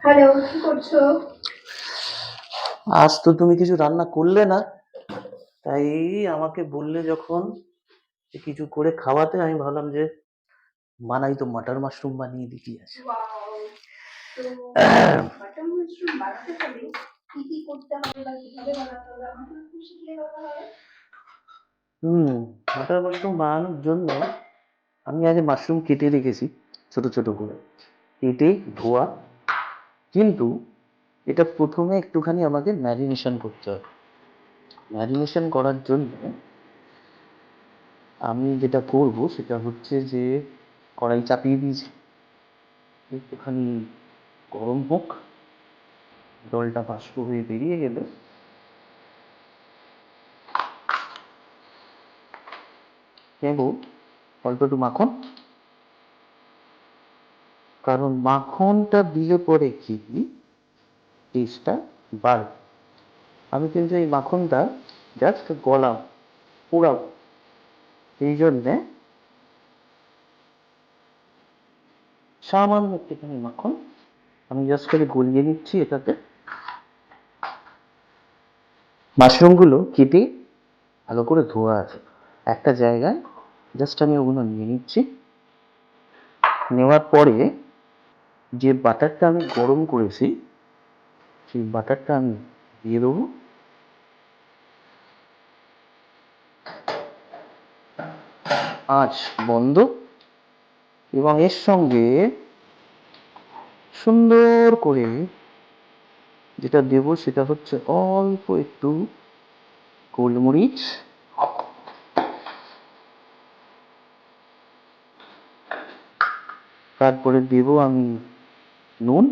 Hello, কি করছো? আজ তো তুমি কিছু রান্না করলে না, তাই আমাকে বললে যখন যে কিছু করে খাওয়াতে, আমি ভাবলাম যে বানাই তো মাটার মাশরুম বানিয়ে দিই, কি আছে। ওয়াও! তো বাটার মাশরুম বানাতে হলে কি করতে হবে বা কিভাবে বানাতে হবে আমাকে একটু শিখিয়ে দেওয়া হয়? হুম মাটার মাশরুম বানানোর জন্য আমি আগে মাশরুম কেটে রেখেছি ছোট ছোট করে, কেটে ধোয়া। কিন্তু এটা প্রথমে একটুখানি আমাকে ম্যারিনেশন করতে হবে। ম্যারিনেশন করার জন্য আমি যেটা করব সেটা হচ্ছে যে কড়াই চাপিয়ে দিয়েছি, একটুখানি গরম হোক, জলটা বাষ্প হয়ে বেরিয়ে গেলে নেব অল্প একটু মাখন। কারণ মাখনটা দিলে পরে কি টেস্টটা বাড়বে। আমি কিন্তু এই মাখনটা জাস্ট গলাম, পোড়াবো। এই জন্যে সামান্য একটুখানি মাখন আমি জাস্ট করে গলিয়ে নিচ্ছি এটাতে। মাশরুমগুলো কেটে ভালো করে ধোয়া আছে একটা জায়গায়, জাস্ট আমি ওগুলো নিয়ে নিচ্ছি। নেওয়ার পরে যে বাটারটা আমি গরম করেছি সেই বাটারটা আমি দিয়ে দেবো। আঁচ বন্ধ, এবং এর সঙ্গে সুন্দর করে যেটা দেব সেটা হচ্ছে অল্প একটু গোলমরিচ, তারপরে দেব আমি নুন।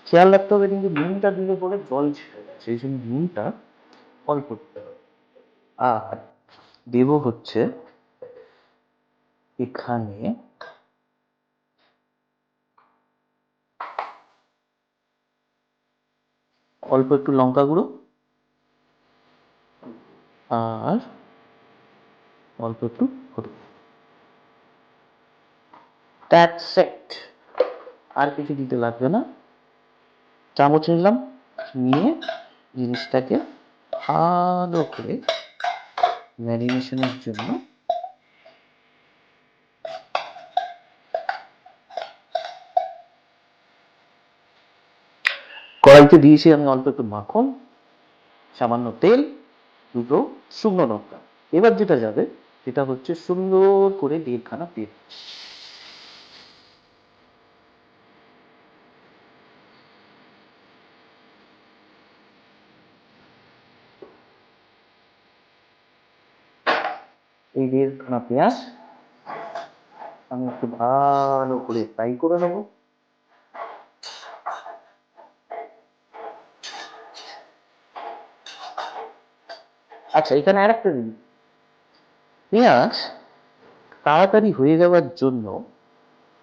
খেয়াল রাখতে হবে কিন্তু নুনটা দিলে পরে জল ছেড়ে যায়, সেই জন্য নুনটা অল্প দিতে হবে। আর দেব হচ্ছে এখানে অল্প একটু লঙ্কা গুঁড়ো, আর অল্প একটু হলুদ। দ্যাটস ইট, আর কিছু দিতে লাগবে না। চামচ নিলাম, নিয়ে জিনিসটাকে ভালো করে ম্যারিনেশনের জন্য কড়াইতে দিয়েছি আমি অল্প একটু মাখন, সামান্য তেল, দুটো শুকনো লঙ্কা। এবার যেটা যাবে সেটা হচ্ছে সুন্দর করে 1.5 খানা পেঁয়াজ। এই 1.5 খানা পেঁয়াজ আমি একটু ভালো করে ফ্রাই করে নেবো। আচ্ছা, এখানে আরেকটা জিনিস, পেঁয়াজ তাড়াতাড়ি হয়ে যাওয়ার জন্য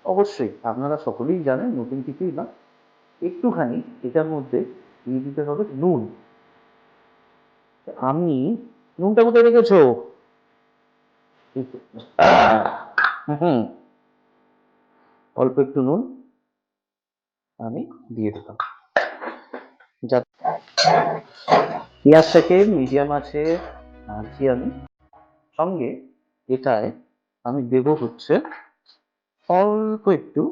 অবশ্যই আপনারা সকলেই জানেন, নতুন কিছুই না, একটুখানি এটার মধ্যে দিয়ে দিতে হবে নুন। আমি নুনটা কোথায় রেখেছো? হুম, অল্প একটু নুন আমি দিয়ে দিলাম, যাতে পেঁয়াজটাকে মিডিয়াম আছে নাড়ছি আমি। সঙ্গে এটায় আমি দেব হচ্ছে অল্প একটু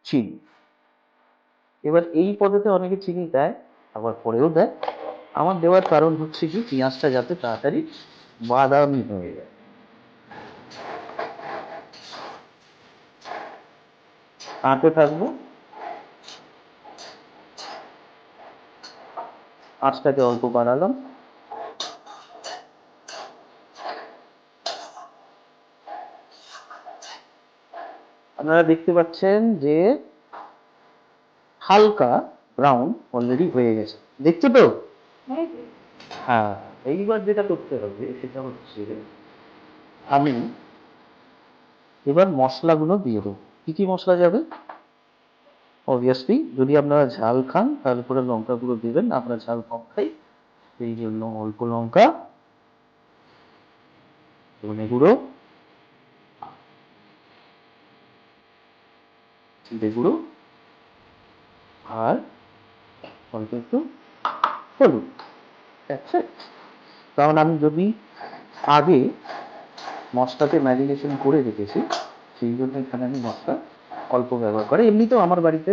চিনি। এবার এই পদ্ধতিতে অনেকে চিনি দেয়, আবার পরেও দেয়। আমার দেওয়ার কারণ হচ্ছে কি পেঁয়াজটা যাতে তাড়াতাড়ি বাদামি হয়ে যায়। আঁতে থাকবো, আঁচটাকে অল্প বাড়ালাম। আপনারা দেখতে পাচ্ছেন যে হালকা ব্রাউন অলরেডি হয়ে গেছে, দেখছো তো? হ্যাঁ, এইবার যেটা করতে হবে সেটা হচ্ছে আমি এবার মশলাগুলো দিয়ে দেবো। কি কি মশলা যাবে? অবভিয়াসলি যদি আপনারা ঝাল খান তাহলে পরে লঙ্কা গুঁড়ো দেবেন, আমরা ঝাল কম খাই সেই জন্য অল্প লঙ্কা, ধনে গুঁড়ো, জিরে গুঁড়ো আর অল্প একটু হলুদ। আচ্ছা, কারণ আমি যদি আগে মশলাতে ম্যারিনেশন করে রেখেছি, সেই জন্য এখানে আমি মশলা অল্প ব্যবহার করি। এমনিতেও আমার বাড়িতে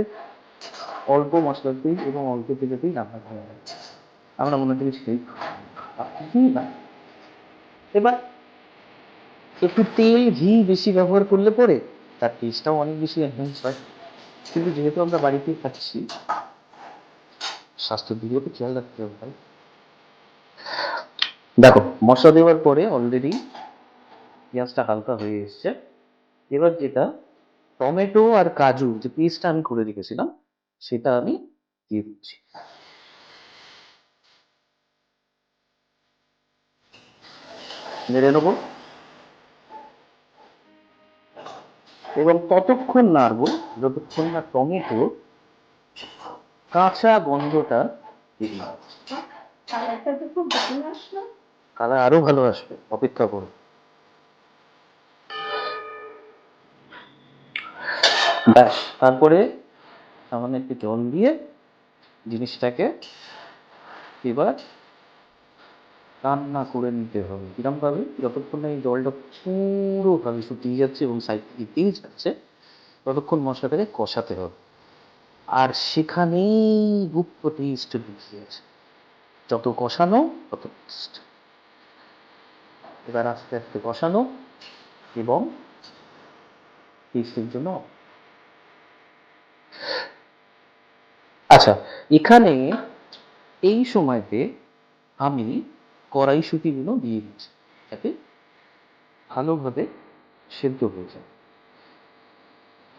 অল্প মশলাতেই এবং অল্প তেলেতেই রান্না করা হয়, আমরা মনে করি সেই না। এবার একটু তেল ঘি বেশি ব্যবহার করলে পরে তার টেস্টটাও অনেক বেশি এনহ্যান্স হয়। কিন্তু যেহেতু আমরা বাড়িতেই খাচ্ছি, স্বাস্থ্যের দিকেও তো খেয়াল রাখতে হবে ভাই। দেখো, মশলা দেওয়ার পরে অলরেডি পেঁয়াজটা হালকা হয়ে এসছে। এবার যেটা টমেটো আর কাজু যে পেস্টটা আমি করে রেখেছিলাম, সেটা আমি দিয়ে দিচ্ছি। নেড়ে নেবো এবং ততক্ষণ নাড়বো যতক্ষণ না টমেটো কাঁচা গন্ধটা বেরিয়ে আসছে। কালারটা তো খুব ভালো আসলো। কালার আরো ভালো আসবে, অপেক্ষা করো। ব্যাস, তারপরে সামান্য একটু জল দিয়ে জিনিসটাকে এবার রান্না করে নিতে হবে। কিরম ভাবে? যতক্ষণ না এই জলটা পুরোভাবে শুকিয়ে যাচ্ছে এবং সাইড থেকে তেল যাচ্ছে, ততক্ষণ মশলাটাকে কষাতে হবে। আর সেখানেই গুপ্ত টেস্ট লুকিয়ে আছে। যত কষানো তত টেস্ট। এবার আস্তে আস্তে কষানো এবং টেস্টের জন্য। আচ্ছা, এখানে এই সময়তে আমি কড়াইশুঁটিগুলো দিয়ে দিচ্ছি, যাতে ভালোভাবে সেদ্ধ হয়ে যায়।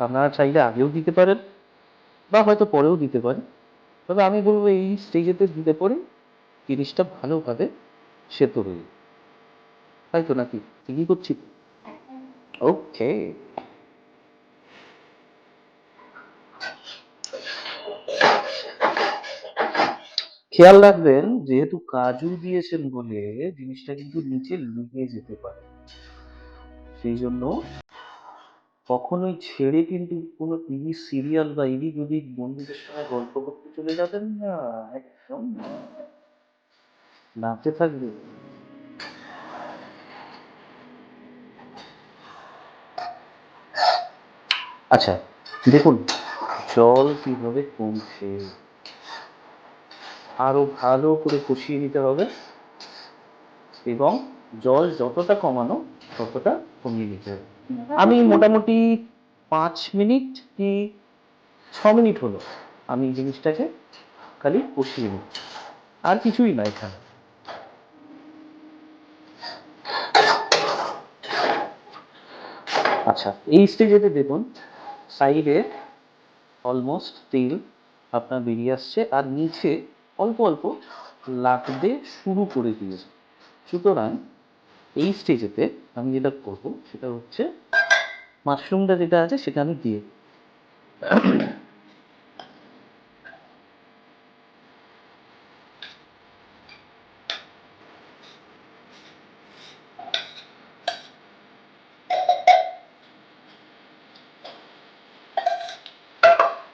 আপনারা চাইলে আগেও দিতে পারেন বা হয়তো পরেও দিতে পারেন, তবে আমি বলবো এই স্টেজেতে দিতে পারেন, জিনিসটা ভালোভাবে সেদ্ধ হয়ে যায়। তাই তো নাকি? ঠিকই করছি? ওকে। খেয়াল রাখবেন, যেহেতু কাজু দিয়েছেন বলে জিনিসটা কিন্তু নিচে লুকিয়ে যেতে পারে, সেই জন্য কখনোই ছেড়ে কিন্তু কোনো টিভি সিরিয়াল বা এদিক ওদিক বন্ধুদের সঙ্গে গল্প করতে চলে যাবেন না, একদম নাচতে থাকবে। আচ্ছা, দেখুন জল কিভাবে কমছে, আরো ভালো করে কষিয়ে নিতে হবে এবং জল যতটা কমানো ততটা কমিয়ে নিতে হবে। আমি মোটামুটি 5 মিনিট কি 6 মিনিট হলো আমি জিনিসটাকে খালি কষিয়ে নিচ্ছি, আর কিছুই না এখানে। আচ্ছা, এই স্টেজেতে দেখুন সাইডে অলমোস্ট তেল আপনার বেরিয়ে আসছে আর নিচে অল্প অল্প লাগতে শুরু করে দিয়েছে। সুতরাং এই স্টেজেতে আমি যেটা করবো সেটা হচ্ছে মাশরুমটা যেটা আছে সেটা আমি দিয়ে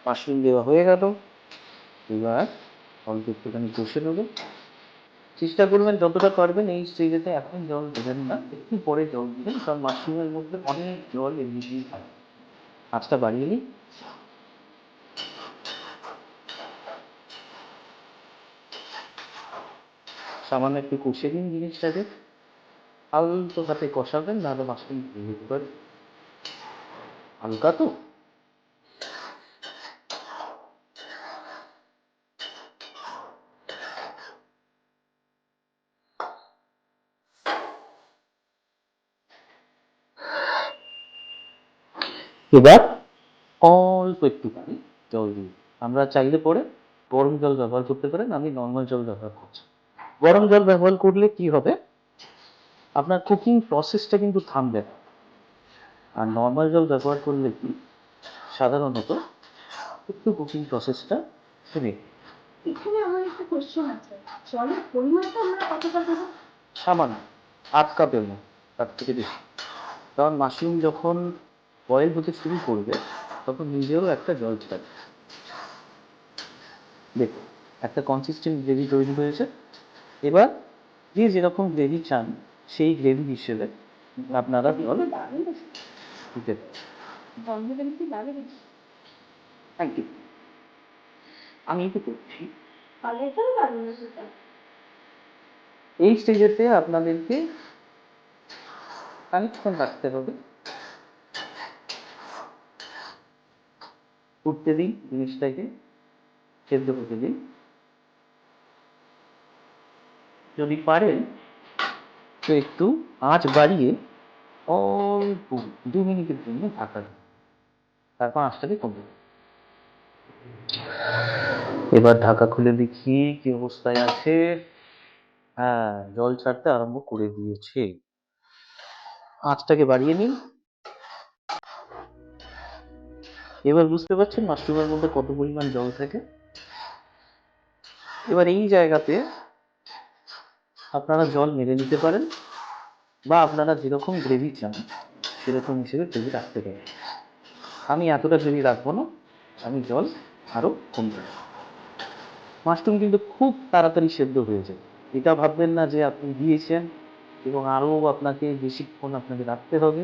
মাশরুম দেওয়া হয়ে গেল। এবার অল্প একটুখানি কষে নেবো। চেষ্টা করবেন যতটা পারবেন এই স্টেজেতে এখন জল দেবেন না, একটু পরে জল দিবেন, কারণ মাশরুমের মধ্যে অনেক জল এমনিতেই থাকে। আঁচটা বাড়িয়ে নিই। সামান্য একটু কষে দিন জিনিসটাকে, হালকা হাতে কষাবেন, নাহলে মাশরুম ভেঙে যেতে পারে। হালকা তো। এবার অল্প একটুখানি জল দিই। আমরা চাইলে পরে গরম জল ব্যবহার করতে পারেন, আমি নর্মাল জল ব্যবহার করছি। গরম জল ব্যবহার করলে কি হবে, আপনার কুকিং প্রসেসটা কিন্তু থামবে না। আর নর্মাল জল ব্যবহার করলে কি সাধারণত একটু কুকিং প্রসেসটা থেমে। এখানে আমার একটা কোশ্চেন আছে, জলের পরিমাণটা আমরা কতটা দেবো? সামান্য 1 কাপের মতো, তার থেকে বেশি। কারণ মাশরুম যখন বয়েল হতে শুরু করবে তখন নিজেও একটা জল ছাড়ে। দেখুন একটা কনসিস্টেন্ট গ্রেভি তৈরি হয়েছে। এবার যে যেরকম গ্রেভি চান সেই গ্রেভি হিসেবে আপনারা জল দিতে পারেন। Thank you. আমি একটু করছি। এই স্টেজেতে আপনাদেরকে খানিকক্ষণ রাখতে হবে, ফুটতে দিন, জিনিসটাকে সেদ্ধ হতে দিন। যদি পারেন তো একটু আঁচ বাড়িয়ে অল্প 2 মিনিটের জন্য ঢাকা দিন, তারপর আঁচটাকে কমবে। এবার ঢাকা খুলে দেখি কি অবস্থায় আছে। হ্যাঁ, জল ছাড়তে আরম্ভ করে দিয়েছে। আঁচটাকে বাড়িয়ে নিন। এবার বুঝতে পারছেন মাশরুমের মধ্যে কত পরিমাণ জল থাকে। এবার এই জায়গাতে আপনারা জল মেরে নিতে পারেন, বা আপনারা যেরকম গ্রেভি চান সেরকম হিসেবে গ্রেভি রাখতে পারেন। আমি এতটা গ্রেভি রাখবো না, আমি জল আরও কম দেবো। মাশরুম কিন্তু খুব তাড়াতাড়ি সেদ্ধ হয়ে যায়। এটা ভাববেন না যে আপনি দিয়েছেন এবং আরও আপনাকে বেশিক্ষণ আপনাকে রাখতে হবে।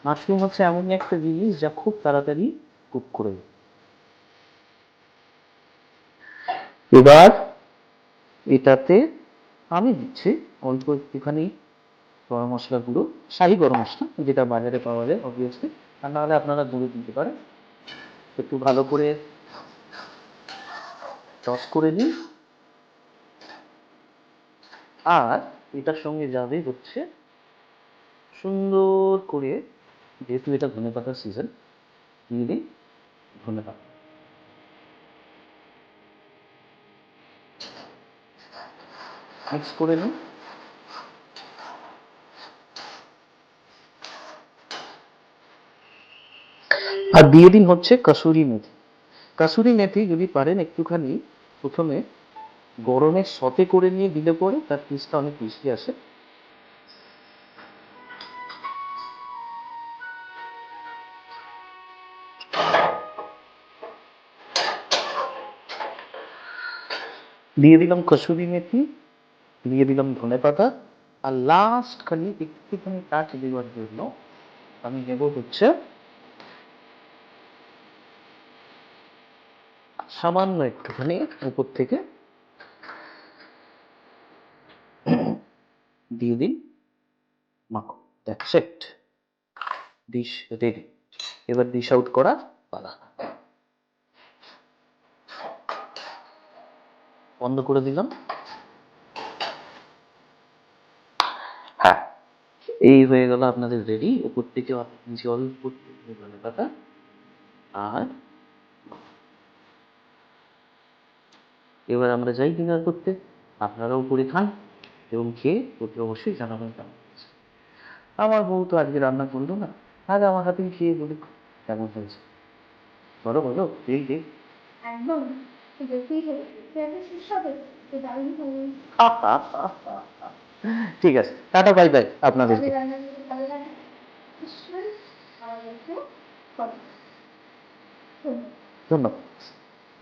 মাশরুম হচ্ছে এমন একটা জিনিস যা খুব তাড়াতাড়ি কুক করে দেয়। এবার এটাতে আমি দিচ্ছি অল্প একটুখানি গরম মশলা গুঁড়ো, শাহি গরম মশলা যেটা বাজারে পাওয়া যায় অবভিয়াসলি, আর নাহলে আপনারা গুঁড়ো দিতে পারেন। একটু ভালো করে টস করে দিন। আর এটার সঙ্গে যাবে হচ্ছে সুন্দর করে, যেহেতু এটা ধনেপাতার সিজন, দিয়ে দিন ধনেপাতা। মিক্স করে নিন। আর দিয়ে দিন হচ্ছে কাসুরি মেথি। কাসুরি মেথি যদি পারেন একটুখানি প্রথমে গরমে সতে করে নিয়ে দিলে পরে তার টেস্টটা অনেক বেশি আসে। দিয়ে দিলাম কসুরি মেথি, দিয়ে দিলাম ধনেপাতা, আর লাস্ট খালি একটুখানি টাচ দেওয়ার জন্য আমি নেব হচ্ছে সামান্য একটুখানি উপর থেকে দিয়ে দিন মাখন। That's it, dish ready. এবার ডিশ আউট করার পালা। বন্ধ করে দিলাম। হ্যাঁ, এই হয়ে গেল আপনাদের রেডি। উপর থেকে জল ধনেপাতা, আর এবার আমরা যাই ডিনার করতে। আপনারাও করে খান এবং খেয়ে অতি অবশ্যই জানাবেন কেমন হয়েছে। আমার বউ তো আজকে রান্না করলো না, আজ আমার হাতে খেয়ে বলি কেমন হয়েছে। বলো বলো, এই যে একদম সুস্বাদু, দারুণ হবে। ঠিক আছে, টাটা বাই বাই আপনাদেরকে। রান্না যদি ভালো লাগে নিশ্চয়ই আমাদেরকে ধন্যবাদ।